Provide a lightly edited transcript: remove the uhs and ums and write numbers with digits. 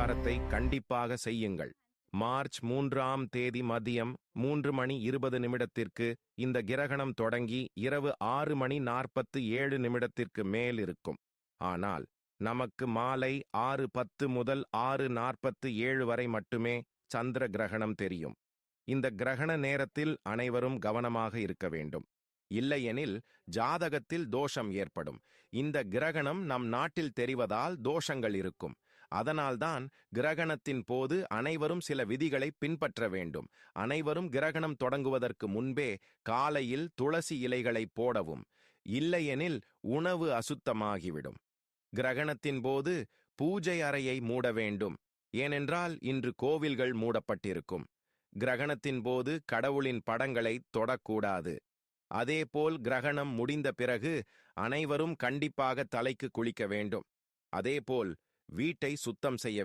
பரிகாரத்தை கண்டிப்பாக செய்யுங்கள். மார்ச் 3ஆம் தேதி மதியம் 3:20 இந்த கிரகணம் தொடங்கி இரவு 6:47 மேல் இருக்கும். ஆனால் நமக்கு மாலை 6:10 முதல் 6:47 வரை மட்டுமே சந்திர கிரகணம் தெரியும். இந்த கிரகண நேரத்தில் அனைவரும் கவனமாக இருக்க வேண்டும். இல்லையெனில் ஜாதகத்தில் தோஷம் ஏற்படும். இந்த கிரகணம் நம் நாட்டில் தெரிவதால் தோஷங்கள் இருக்கும். அதனால்தான் கிரகணத்தின் போது அனைவரும் சில விதிகளை பின்பற்ற வேண்டும். அனைவரும் கிரகணம் தொடங்குவதற்கு முன்பே காலையில் துளசி இலைகளை போடவும். இல்லையெனில் உணவு அசுத்தமாகிவிடும். கிரகணத்தின் போது பூஜை அறையை மூட வேண்டும். ஏனென்றால் இன்று கோவில்கள் மூடப்பட்டிருக்கும். கிரகணத்தின் போது கடவுளின் படங்களை தொடக்கூடாது. அதேபோல் கிரகணம் முடிந்த பிறகு அனைவரும் கண்டிப்பாக தலைக்கு குளிக்க வேண்டும். அதேபோல் வீட்டை சுத்தம் செய்ய